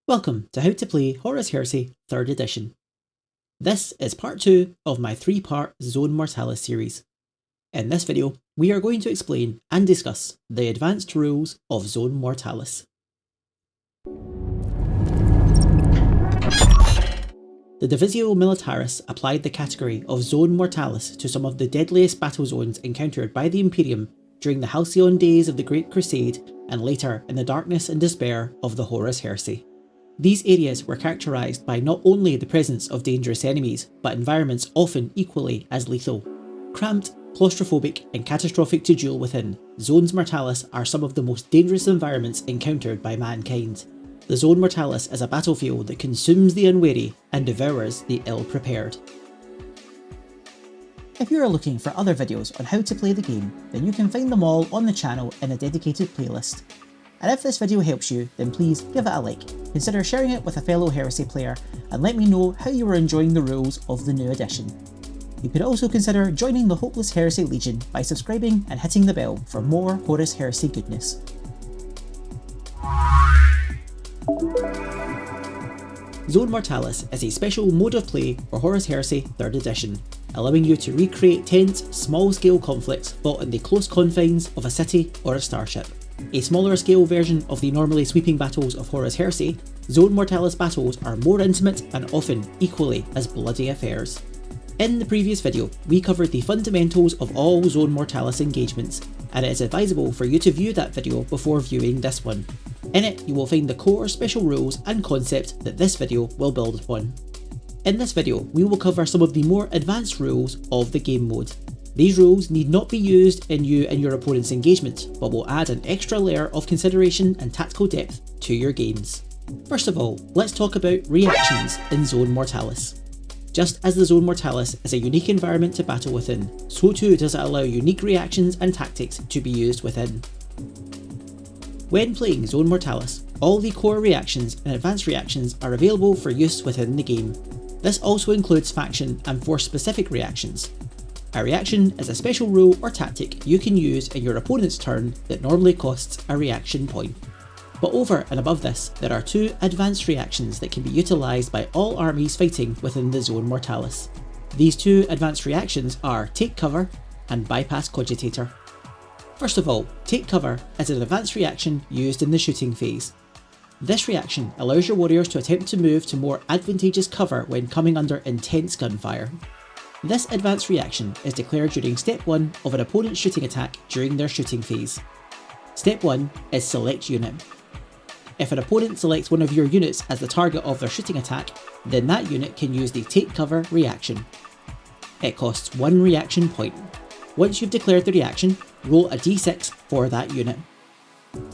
Welcome to How to Play Horus Heresy 3rd Edition. This is part 2 of my 3-part Zone Mortalis series. In this video, we are going to explain and discuss the advanced rules of Zone Mortalis. The Divisio Militaris applied the category of Zone Mortalis to some of the deadliest battle zones encountered by the Imperium during the Halcyon days of the Great Crusade and later in the darkness and despair of the Horus Heresy. These areas were characterised by not only the presence of dangerous enemies, but environments often equally as lethal. Cramped, claustrophobic and catastrophic to duel within, Zones Mortalis are some of the most dangerous environments encountered by mankind. The Zone Mortalis is a battlefield that consumes the unwary and devours the ill-prepared. If you are looking for other videos on how to play the game, then you can find them all on the channel in a dedicated playlist. And if this video helps you, then please give it a like, consider sharing it with a fellow Heresy player, and let me know how you are enjoying the rules of the new edition. You could also consider joining the Hopeless Heresy Legion by subscribing and hitting the bell for more Horus Heresy goodness. Zone Mortalis is a special mode of play for Horus Heresy 3rd Edition, allowing you to recreate tense, small-scale conflicts fought in the close confines of a city or a starship. A smaller scale version of the normally sweeping battles of Horus Heresy, Zone Mortalis battles are more intimate and often equally as bloody affairs. In the previous video, we covered the fundamentals of all Zone Mortalis engagements, and it is advisable for you to view that video before viewing this one. In it, you will find the core special rules and concept that this video will build upon. In this video, we will cover some of the more advanced rules of the game mode. These rules need not be used in you and your opponent's engagement, but will add an extra layer of consideration and tactical depth to your games. First of all, let's talk about reactions in Zone Mortalis. Just as the Zone Mortalis is a unique environment to battle within, so too does it allow unique reactions and tactics to be used within. When playing Zone Mortalis, all the core reactions and advanced reactions are available for use within the game. This also includes faction and force-specific reactions. A reaction is a special rule or tactic you can use in your opponent's turn that normally costs a reaction point. But over and above this, there are two advanced reactions that can be utilised by all armies fighting within the Zone Mortalis. These two advanced reactions are Take Cover and Bypass Cogitator. First of all, Take Cover is an advanced reaction used in the shooting phase. This reaction allows your warriors to attempt to move to more advantageous cover when coming under intense gunfire. This advanced reaction is declared during Step 1 of an opponent's shooting attack during their shooting phase. Step 1 is Select Unit. If an opponent selects one of your units as the target of their shooting attack, then that unit can use the Take Cover reaction. It costs 1 reaction point. Once you've declared the reaction, roll a d6 for that unit.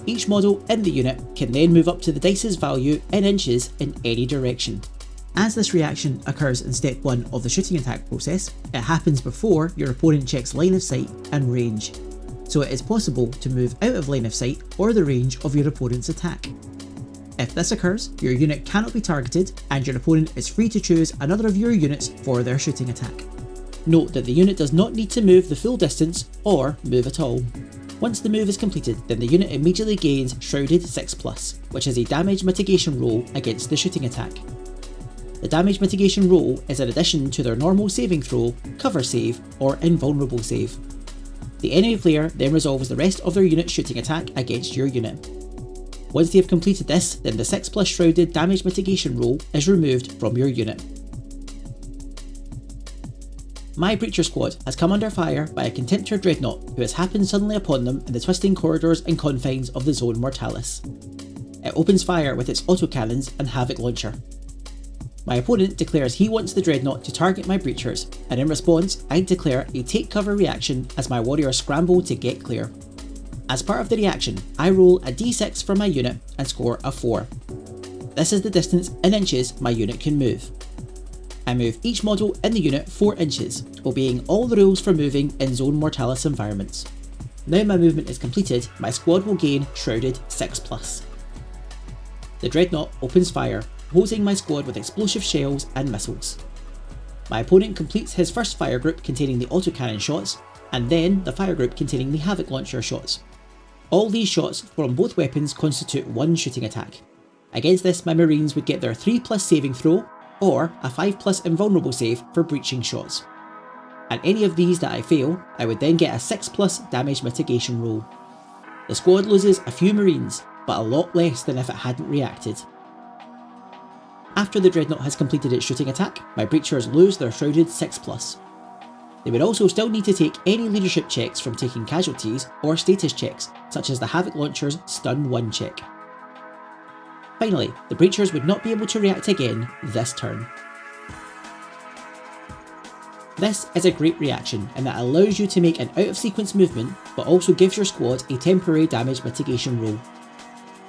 Each model in the unit can then move up to the dice's value in inches in any direction. As this reaction occurs in Step 1 of the shooting attack process, it happens before your opponent checks line of sight and range, so it is possible to move out of line of sight or the range of your opponent's attack. If this occurs, your unit cannot be targeted and your opponent is free to choose another of your units for their shooting attack. Note that the unit does not need to move the full distance or move at all. Once the move is completed, then the unit immediately gains Shrouded 6+, which is a damage mitigation roll against the shooting attack. The damage mitigation roll is in addition to their normal saving throw, cover save, or invulnerable save. The enemy player then resolves the rest of their unit's shooting attack against your unit. Once they have completed this, then the 6+ shrouded damage mitigation roll is removed from your unit. My Breacher squad has come under fire by a Contemptor Dreadnought who has happened suddenly upon them in the twisting corridors and confines of the Zone Mortalis. It opens fire with its autocannons and Havoc launcher. My opponent declares he wants the Dreadnought to target my Breachers, and in response I declare a Take Cover reaction as my warriors scramble to get clear. As part of the reaction, I roll a d6 for my unit and score a 4. This is the distance in inches my unit can move. I move each model in the unit 4 inches, obeying all the rules for moving in Zone Mortalis environments. Now my movement is completed, my squad will gain Shrouded 6+. The Dreadnought opens fire, hosing my squad with explosive shells and missiles. My opponent completes his first fire group containing the autocannon shots, and then the fire group containing the Havoc launcher shots. All these shots from both weapons constitute 1 shooting attack. Against this, my Marines would get their 3+ saving throw, or a 5+ invulnerable save for breaching shots. And any of these that I fail, I would then get a 6+ damage mitigation roll. The squad loses a few Marines, but a lot less than if it hadn't reacted. After the Dreadnought has completed its shooting attack, my Breachers lose their Shrouded 6+. They would also still need to take any leadership checks from taking casualties or status checks, such as the Havoc Launcher's Stun 1 check. Finally, the Breachers would not be able to react again this turn. This is a great reaction in that it allows you to make an out of sequence movement, but also gives your squad a temporary damage mitigation roll.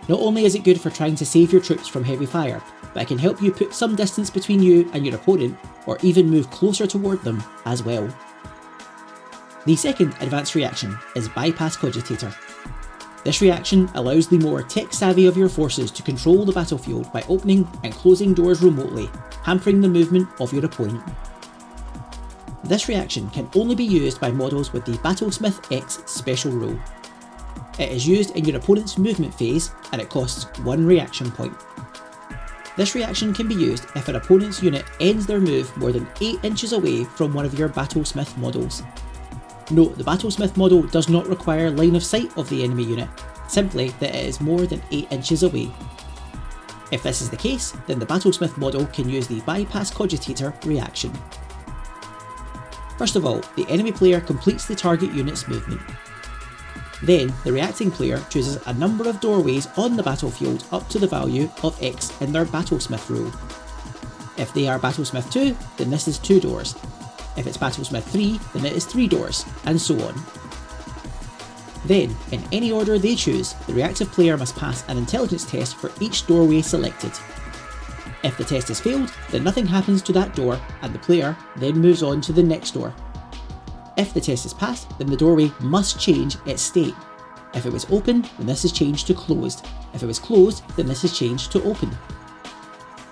Not only is it good for trying to save your troops from heavy fire, but it can help you put some distance between you and your opponent, or even move closer toward them as well. The second advanced reaction is Bypass Cogitator. This reaction allows the more tech savvy of your forces to control the battlefield by opening and closing doors remotely, hampering the movement of your opponent. This reaction can only be used by models with the Battlesmith X special rule. It is used in your opponent's movement phase and it costs 1 reaction point. This reaction can be used if an opponent's unit ends their move more than 8 inches away from one of your Battlesmith models. Note, the Battlesmith model does not require line of sight of the enemy unit, simply that it is more than 8 inches away. If this is the case, then the Battlesmith model can use the Bypass Cogitator reaction. First of all, the enemy player completes the target unit's movement. Then, the reacting player chooses a number of doorways on the battlefield up to the value of X in their Battlesmith rule. If they are Battlesmith 2, then this is 2 doors. If it's Battlesmith 3, then it is 3 doors, and so on. Then, in any order they choose, the reactive player must pass an intelligence test for each doorway selected. If the test is failed, then nothing happens to that door, and the player then moves on to the next door. If the test is passed, then the doorway must change its state. If it was open, then this is changed to closed. If it was closed, then this is changed to open.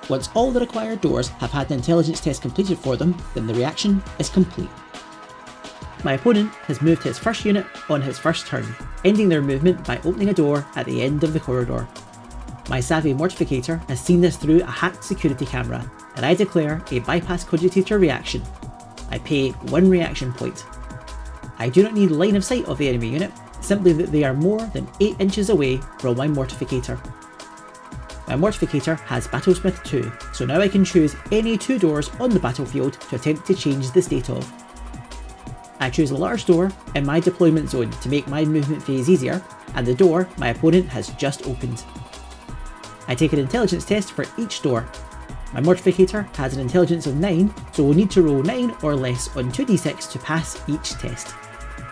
Once all the required doors have had an intelligence test completed for them, then the reaction is complete. My opponent has moved his first unit on his first turn, ending their movement by opening a door at the end of the corridor. My savvy Mortificator has seen this through a hacked security camera, and I declare a Bypass Cogitator reaction. I pay 1 reaction point. I do not need line of sight of the enemy unit, simply that they are more than 8 inches away from my Mortificator. My Mortificator has Battlesmith 2, so now I can choose any 2 doors on the battlefield to attempt to change the state of. I choose a large door in my deployment zone to make my movement phase easier, and the door my opponent has just opened. I take an intelligence test for each door. My Mortificator has an intelligence of 9, so we'll need to roll 9 or less on 2d6 to pass each test.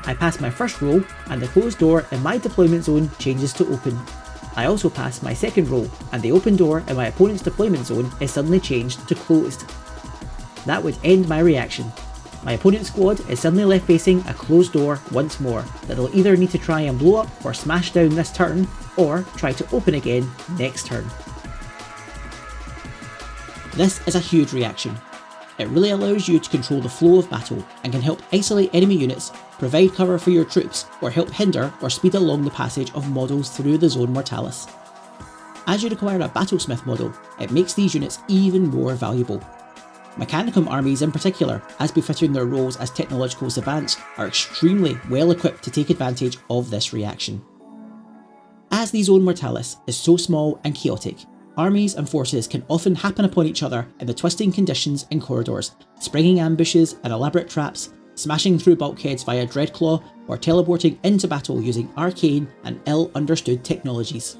I pass my first roll, and the closed door in my deployment zone changes to open. I also pass my second roll, and the open door in my opponent's deployment zone is suddenly changed to closed. That would end my reaction. My opponent's squad is suddenly left facing a closed door once more that they'll either need to try and blow up or smash down this turn, or try to open again next turn. This is a huge reaction. It really allows you to control the flow of battle and can help isolate enemy units, provide cover for your troops, or help hinder or speed along the passage of models through the Zone Mortalis. As you require a Battlesmith model, it makes these units even more valuable. Mechanicum armies in particular, as befitting their roles as technological savants, are extremely well equipped to take advantage of this reaction. As the Zone Mortalis is so small and chaotic, armies and forces can often happen upon each other in the twisting conditions in corridors, springing ambushes and elaborate traps, smashing through bulkheads via Dreadclaw, or teleporting into battle using arcane and ill-understood technologies.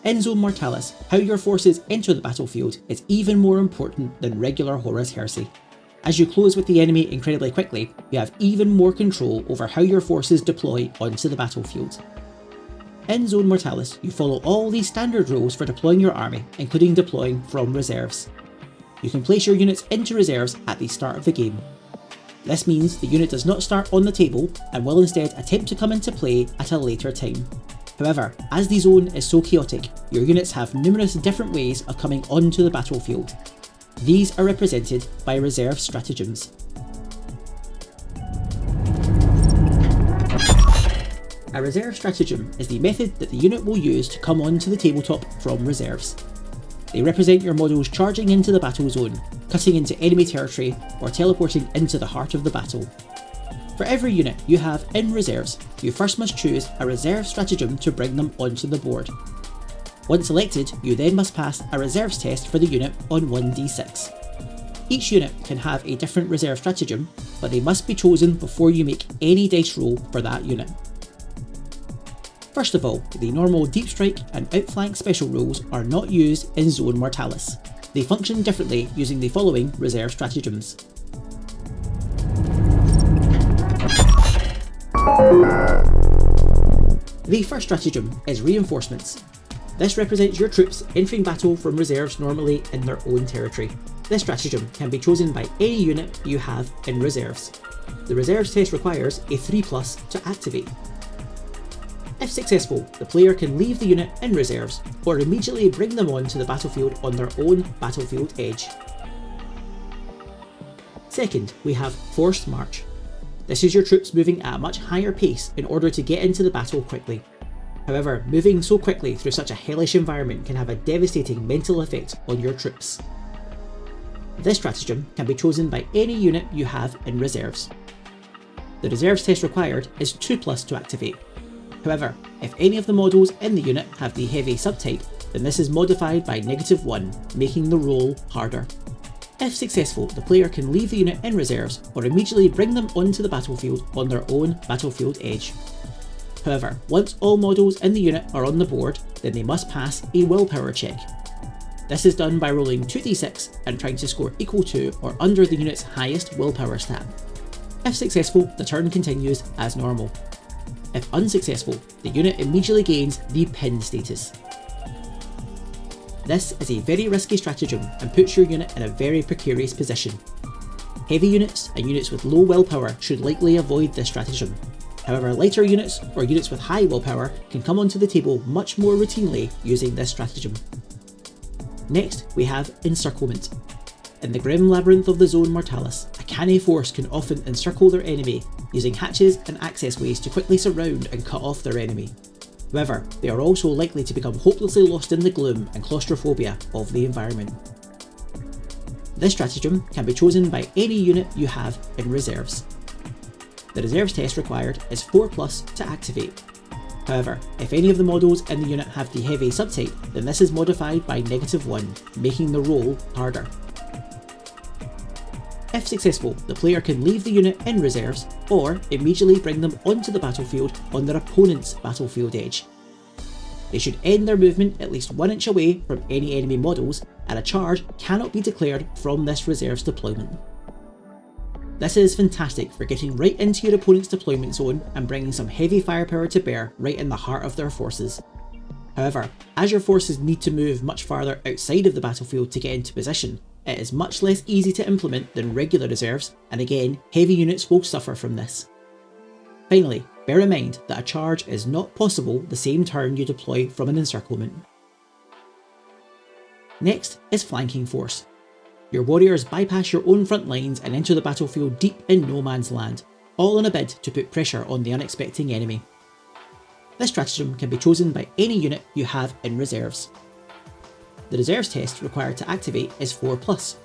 In Zone Mortalis, how your forces enter the battlefield is even more important than regular Horus Heresy. As you close with the enemy incredibly quickly, you have even more control over how your forces deploy onto the battlefield. In Zone Mortalis, you follow all these standard rules for deploying your army, including deploying from reserves. You can place your units into reserves at the start of the game. This means the unit does not start on the table and will instead attempt to come into play at a later time. However, as the zone is so chaotic, your units have numerous different ways of coming onto the battlefield. These are represented by reserve stratagems. A reserve stratagem is the method that the unit will use to come onto the tabletop from reserves. They represent your models charging into the battle zone, cutting into enemy territory, or teleporting into the heart of the battle. For every unit you have in reserves, you first must choose a reserve stratagem to bring them onto the board. Once selected, you then must pass a reserves test for the unit on 1d6. Each unit can have a different reserve stratagem, but they must be chosen before you make any dice roll for that unit. First of all, the normal deep strike and outflank special rules are not used in Zone Mortalis. They function differently using the following reserve stratagems. The first stratagem is reinforcements. This represents your troops entering battle from reserves normally in their own territory. This stratagem can be chosen by any unit you have in reserves. The reserves test requires a 3+ to activate. If successful, the player can leave the unit in reserves, or immediately bring them onto the battlefield on their own battlefield edge. Second, we have Forced March. This is your troops moving at a much higher pace in order to get into the battle quickly. However, moving so quickly through such a hellish environment can have a devastating mental effect on your troops. This stratagem can be chosen by any unit you have in reserves. The reserves test required is 2+ to activate. However, if any of the models in the unit have the heavy subtype, then this is modified by -1, making the roll harder. If successful, the player can leave the unit in reserves or immediately bring them onto the battlefield on their own battlefield edge. However, once all models in the unit are on the board, then they must pass a willpower check. This is done by rolling 2d6 and trying to score equal to or under the unit's highest willpower stat. If successful, the turn continues as normal. If unsuccessful, the unit immediately gains the pin status. This is a very risky stratagem and puts your unit in a very precarious position. Heavy units and units with low willpower should likely avoid this stratagem. However, lighter units or units with high willpower can come onto the table much more routinely using this stratagem. Next, we have Encirclement. In the grim labyrinth of the Zone Mortalis, a canny force can often encircle their enemy, using hatches and access ways to quickly surround and cut off their enemy. However, they are also likely to become hopelessly lost in the gloom and claustrophobia of the environment. This stratagem can be chosen by any unit you have in reserves. The reserves test required is 4+ to activate. However, if any of the models in the unit have the heavy subtype, then this is modified by -1, making the roll harder. If successful, the player can leave the unit in reserves, or immediately bring them onto the battlefield on their opponent's battlefield edge. They should end their movement at least 1 inch away from any enemy models, and a charge cannot be declared from this reserves deployment. This is fantastic for getting right into your opponent's deployment zone and bringing some heavy firepower to bear right in the heart of their forces. However, as your forces need to move much farther outside of the battlefield to get into position, it is much less easy to implement than regular reserves, and again, heavy units will suffer from this. Finally, bear in mind that a charge is not possible the same turn you deploy from an encirclement. Next is Flanking Force. Your warriors bypass your own front lines and enter the battlefield deep in no man's land, all in a bid to put pressure on the unexpecting enemy. This stratagem can be chosen by any unit you have in reserves. The reserves test required to activate is 4+.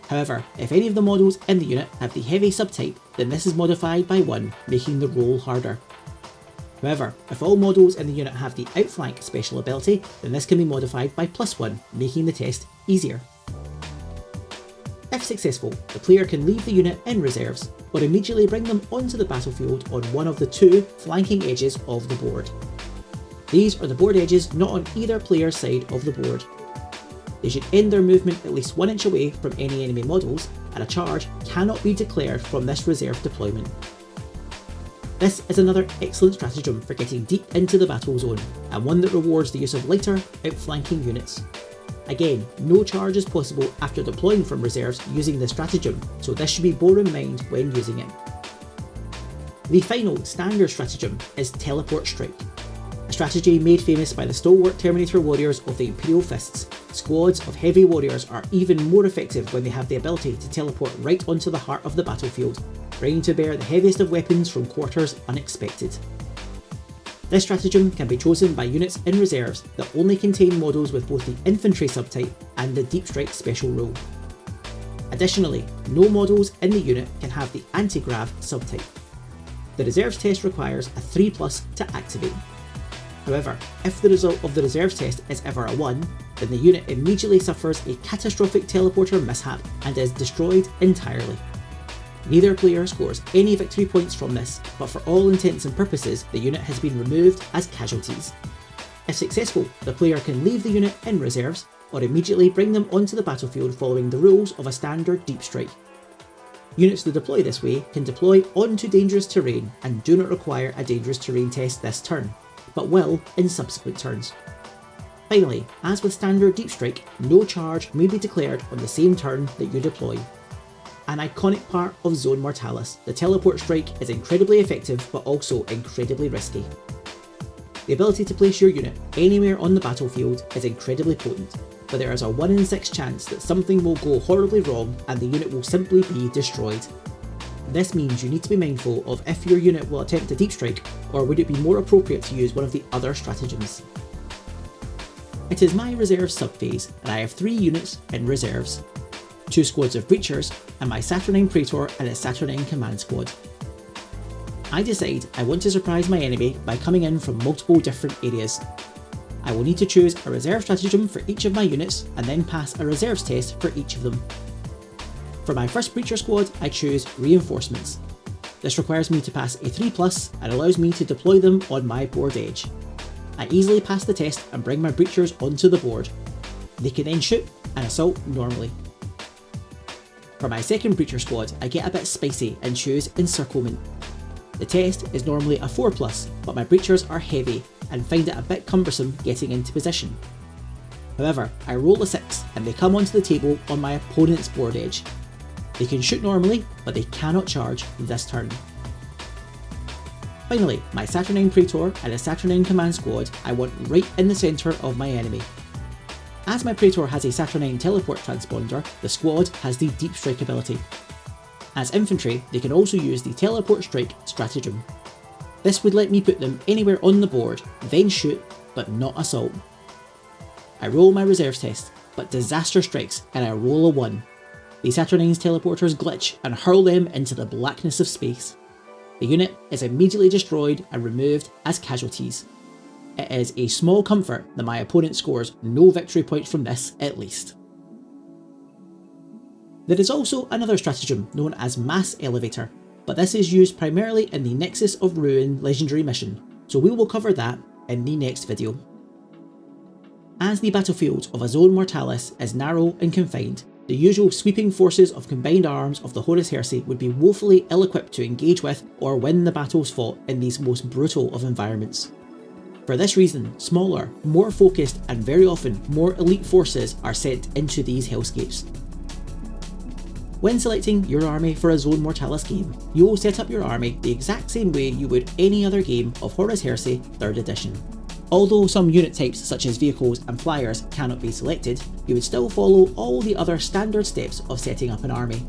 However, if any of the models in the unit have the heavy subtype, then this is modified by 1, making the roll harder. However, if all models in the unit have the outflank special ability, then this can be modified by +1, making the test easier. If successful, the player can leave the unit in reserves, or immediately bring them onto the battlefield on one of the 2 flanking edges of the board. These are the board edges not on either player's side of the board. They should end their movement at least 1 inch away from any enemy models, and a charge cannot be declared from this reserve deployment. This is another excellent stratagem for getting deep into the battle zone, and one that rewards the use of lighter, outflanking units. Again, no charge is possible after deploying from reserves using this stratagem, so this should be borne in mind when using it. The final standard stratagem is Teleport Strike, a strategy made famous by the stalwart Terminator warriors of the Imperial Fists. Squads of heavy warriors are even more effective when they have the ability to teleport right onto the heart of the battlefield, bringing to bear the heaviest of weapons from quarters unexpected. This stratagem can be chosen by units in reserves that only contain models with both the infantry subtype and the deep strike special rule. Additionally, no models in the unit can have the anti-grav subtype. The reserves test requires a 3+ to activate. However, if the result of the reserves test is ever a 1, then the unit immediately suffers a catastrophic teleporter mishap and is destroyed entirely. Neither player scores any victory points from this, but for all intents and purposes, the unit has been removed as casualties. If successful, the player can leave the unit in reserves, or immediately bring them onto the battlefield following the rules of a standard deep strike. Units that deploy this way can deploy onto dangerous terrain and do not require a dangerous terrain test this turn, but will in subsequent turns. Finally, as with standard deep strike, no charge may be declared on the same turn that you deploy. An iconic part of Zone Mortalis, the teleport strike is incredibly effective but also incredibly risky. The ability to place your unit anywhere on the battlefield is incredibly potent, but there is a 1 in 6 chance that something will go horribly wrong and the unit will simply be destroyed. This means you need to be mindful of if your unit will attempt a deep strike, or would it be more appropriate to use one of the other stratagems. It is my reserves subphase, and I have 3 units in reserves. 2 squads of Breachers, and my Saturnine Praetor and his Saturnine Command Squad. I decide I want to surprise my enemy by coming in from multiple different areas. I will need to choose a reserve stratagem for each of my units and then pass a reserves test for each of them. For my first Breacher squad, I choose Reinforcements. This requires me to pass a 3+ and allows me to deploy them on my board edge. I easily pass the test and bring my Breachers onto the board. They can then shoot and assault normally. For my second Breacher squad, I get a bit spicy and choose Encirclement. The test is normally a 4+, but my Breachers are heavy and find it a bit cumbersome getting into position. However, I roll a 6 and they come onto the table on my opponent's board edge. They can shoot normally, but they cannot charge this turn. Finally, my Saturnine Praetor and a Saturnine Command Squad I want right in the centre of my enemy. As my Praetor has a Saturnine Teleport Transponder, the squad has the Deep Strike ability. As infantry, they can also use the Teleport Strike stratagem. This would let me put them anywhere on the board, then shoot, but not assault. I roll my reserves test, but disaster strikes and I roll a 1. The Saturnine's teleporters glitch and hurl them into the blackness of space. The unit is immediately destroyed and removed as casualties. It is a small comfort that my opponent scores no victory points from this at least. There is also another stratagem known as Mass Elevator, but this is used primarily in the Nexus of Ruin legendary mission, so we will cover that in the next video. As the battlefield of a Zone Mortalis is narrow and confined, the usual sweeping forces of combined arms of the Horus Heresy would be woefully ill-equipped to engage with or win the battles fought in these most brutal of environments. For this reason, smaller, more focused and very often more elite forces are sent into these hellscapes. When selecting your army for a Zone Mortalis game, you will set up your army the exact same way you would any other game of Horus Heresy 3rd edition. Although some unit types such as vehicles and flyers cannot be selected, you would still follow all the other standard steps of setting up an army.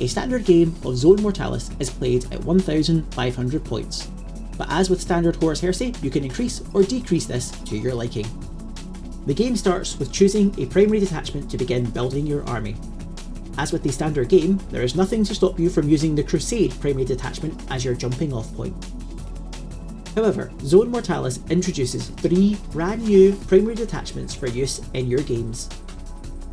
A standard game of Zone Mortalis is played at 1,500 points, but as with standard Horus Heresy, you can increase or decrease this to your liking. The game starts with choosing a primary detachment to begin building your army. As with the standard game, there is nothing to stop you from using the Crusade primary detachment as your jumping off point. However, Zone Mortalis introduces 3 brand new primary detachments for use in your games.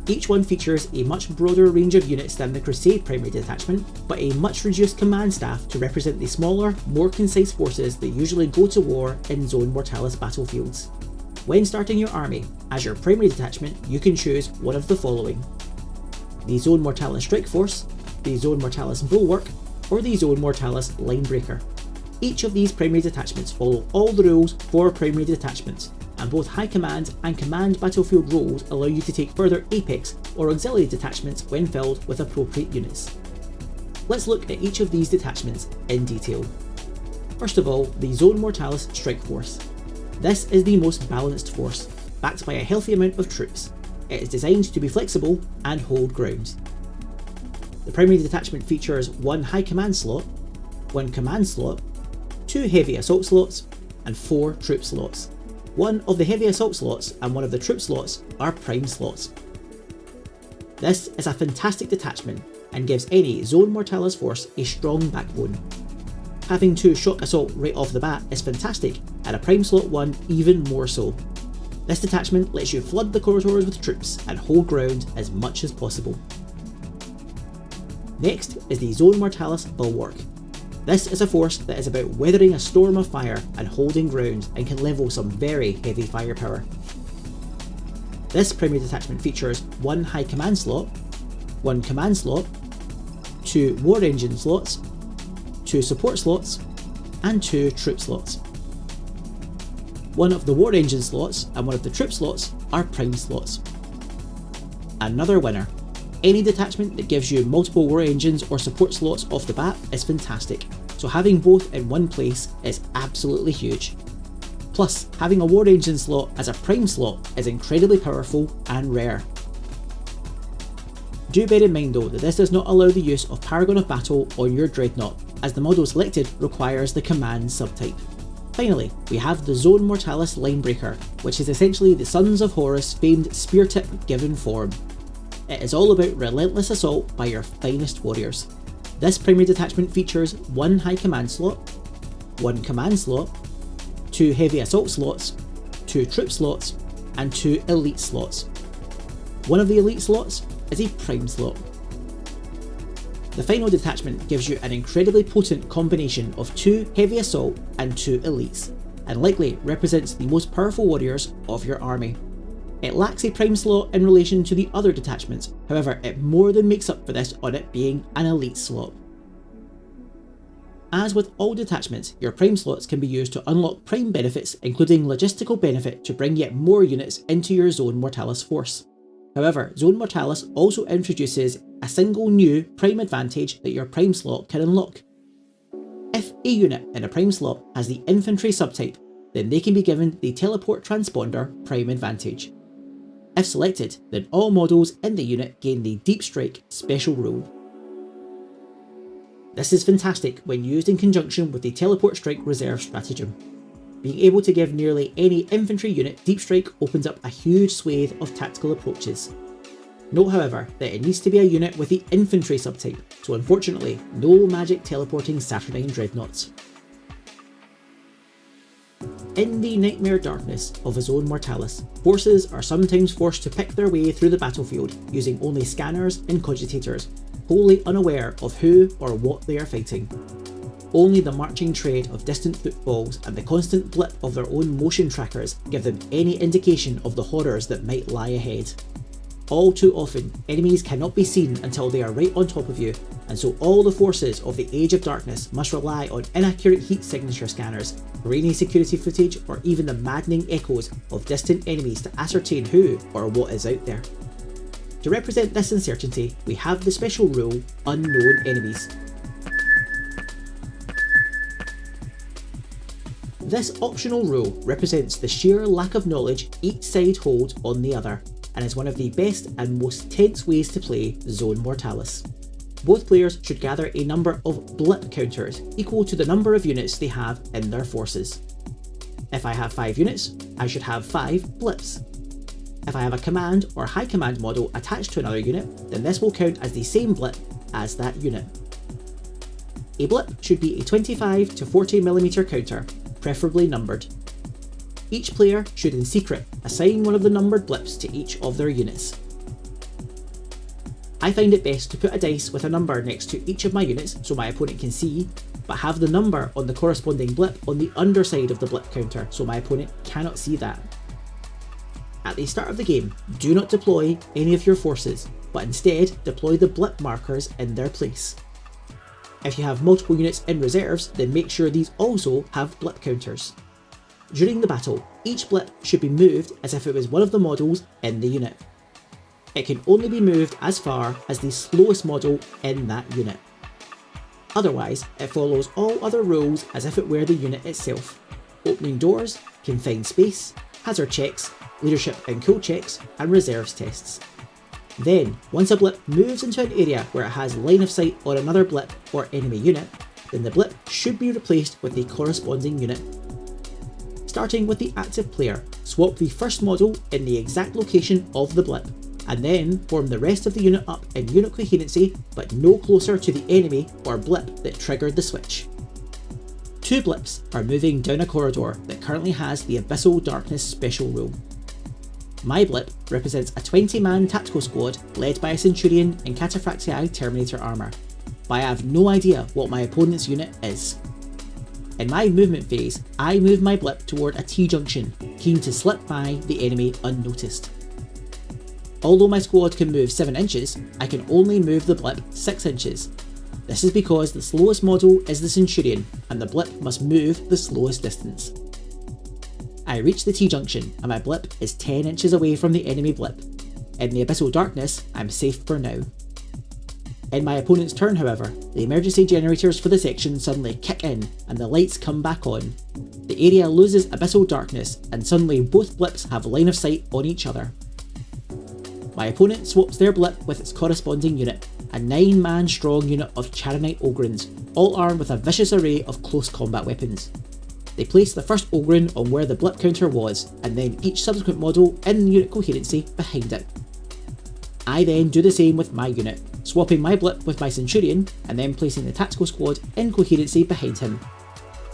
Each one features a much broader range of units than the Crusade primary detachment, but a much reduced command staff to represent the smaller, more concise forces that usually go to war in Zone Mortalis battlefields. When starting your army, as your primary detachment, you can choose one of the following: the Zone Mortalis Strike Force, the Zone Mortalis Bulwark, or the Zone Mortalis Linebreaker. Each of these primary detachments follow all the rules for primary detachments, and both high command and command battlefield roles allow you to take further apex or auxiliary detachments when filled with appropriate units. Let's look at each of these detachments in detail. First of all, the Zone Mortalis Strike Force. This is the most balanced force, backed by a healthy amount of troops. It is designed to be flexible and hold ground. The primary detachment features 1 high command slot, 1 command slot, 2 heavy assault slots, and 4 troop slots. One of the heavy assault slots and one of the troop slots are prime slots. This is a fantastic detachment and gives any Zone Mortalis force a strong backbone. Having 2 shock assault right off the bat is fantastic, and a prime slot 1 even more so. This detachment lets you flood the corridors with troops and hold ground as much as possible. Next is the Zone Mortalis Bulwark. This is a force that is about weathering a storm of fire and holding ground and can level some very heavy firepower. This primary detachment features 1 high command slot, 1 command slot, 2 war engine slots, 2 support slots, and 2 troop slots. One of the war engine slots and one of the troop slots are prime slots. Another winner. Any detachment that gives you multiple war engines or support slots off the bat is fantastic, so having both in one place is absolutely huge. Plus, having a war engine slot as a prime slot is incredibly powerful and rare. Do bear in mind though that this does not allow the use of Paragon of Battle on your Dreadnought, as the model selected requires the command subtype. Finally, we have the Zone Mortalis Linebreaker, which is essentially the Sons of Horus famed spear tip given form. It is all about relentless assault by your finest warriors. This primary detachment features 1 high command slot, 1 command slot, 2 heavy assault slots, 2 troop slots, and 2 elite slots. One of the elite slots is a prime slot. The final detachment gives you an incredibly potent combination of 2 heavy assault and 2 elites, and likely represents the most powerful warriors of your army. It lacks a prime slot in relation to the other detachments, however it more than makes up for this on it being an elite slot. As with all detachments, your prime slots can be used to unlock prime benefits, including logistical benefit to bring yet more units into your Zone Mortalis force. However, Zone Mortalis also introduces a single new prime advantage that your prime slot can unlock. If a unit in a prime slot has the infantry subtype, then they can be given the teleport transponder prime advantage. If selected, then all models in the unit gain the Deep Strike special rule. This is fantastic when used in conjunction with the Teleport Strike Reserve Stratagem. Being able to give nearly any infantry unit Deep Strike opens up a huge swathe of tactical approaches. Note however that it needs to be a unit with the infantry subtype, so unfortunately no magic teleporting Saturnine Dreadnoughts. In the nightmare darkness of a Zone Mortalis, forces are sometimes forced to pick their way through the battlefield using only scanners and cogitators, wholly unaware of who or what they are fighting. Only the marching tread of distant footfalls and the constant blip of their own motion trackers give them any indication of the horrors that might lie ahead. All too often, enemies cannot be seen until they are right on top of you, and so all the forces of the Age of Darkness must rely on inaccurate heat signature scanners, grainy security footage, or even the maddening echoes of distant enemies to ascertain who or what is out there. To represent this uncertainty, we have the special rule, Unknown Enemies. This optional rule represents the sheer lack of knowledge each side holds on the other, and is one of the best and most tense ways to play Zone Mortalis. Both players should gather a number of blip counters equal to the number of units they have in their forces. If I have 5 units, I should have 5 blips. If I have a command or high command model attached to another unit, then this will count as the same blip as that unit. A blip should be a 25 to 40mm counter, preferably numbered. Each player should in secret assign one of the numbered blips to each of their units. I find it best to put a dice with a number next to each of my units so my opponent can see, but have the number on the corresponding blip on the underside of the blip counter so my opponent cannot see that. At the start of the game, do not deploy any of your forces, but instead deploy the blip markers in their place. If you have multiple units in reserves, then make sure these also have blip counters. During the battle, each blip should be moved as if it was one of the models in the unit. It can only be moved as far as the slowest model in that unit. Otherwise, it follows all other rules as if it were the unit itself. Opening doors, confined space, hazard checks, leadership and kill checks, and reserves tests. Then, once a blip moves into an area where it has line of sight on another blip or enemy unit, then the blip should be replaced with the corresponding unit. starting with the active player, swap the first model in the exact location of the blip, and then form the rest of the unit up in unit coherency but no closer to the enemy or blip that triggered the switch. Two blips are moving down a corridor that currently has the Abyssal Darkness special rule. My blip represents a 20-man tactical squad led by a Centurion in Cataphractii Terminator armour, but I have no idea what my opponent's unit is. In my movement phase, I move my blip toward a T-junction, keen to slip by the enemy unnoticed. Although my squad can move 7 inches, I can only move the blip 6 inches. This is because the slowest model is the Centurion, and the blip must move the slowest distance. I reach the T-junction, and my blip is 10 inches away from the enemy blip. In the Abyssal Darkness, I'm safe for now. In my opponent's turn, however, the emergency generators for the section suddenly kick in, and the lights come back on. The area loses Abyssal Darkness, and suddenly both blips have line of sight on each other. My opponent swaps their blip with its corresponding unit, a 9-man strong unit of Charonite Ogrins, all armed with a vicious array of close combat weapons. They place the first Ogrin on where the blip counter was, and then each subsequent model in unit coherency behind it. I then do the same with my unit, swapping my blip with my Centurion, and then placing the tactical squad in coherency behind him.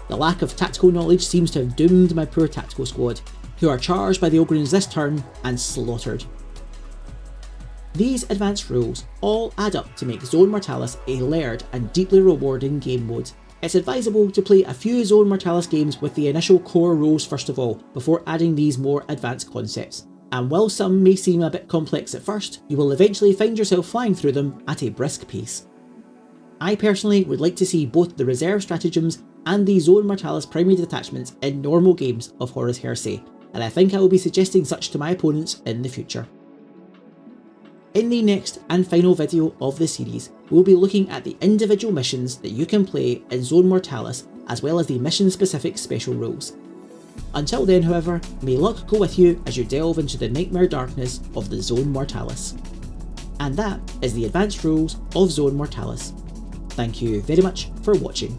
The lack of tactical knowledge seems to have doomed my poor tactical squad, who are charged by the Ogrins this turn and slaughtered. These advanced rules all add up to make Zone Mortalis a layered and deeply rewarding game mode. It's advisable to play a few Zone Mortalis games with the initial core rules first of all, before adding these more advanced concepts. And while some may seem a bit complex at first, you will eventually find yourself flying through them at a brisk pace. I personally would like to see both the reserve stratagems and the Zone Mortalis primary detachments in normal games of Horus Heresy, and I think I will be suggesting such to my opponents in the future. In the next and final video of the series, we'll be looking at the individual missions that you can play in Zone Mortalis, as well as the mission specific special rules. Until then, however, may luck go with you as you delve into the nightmare darkness of the Zone Mortalis. And that is the advanced rules of Zone Mortalis. Thank you very much for watching.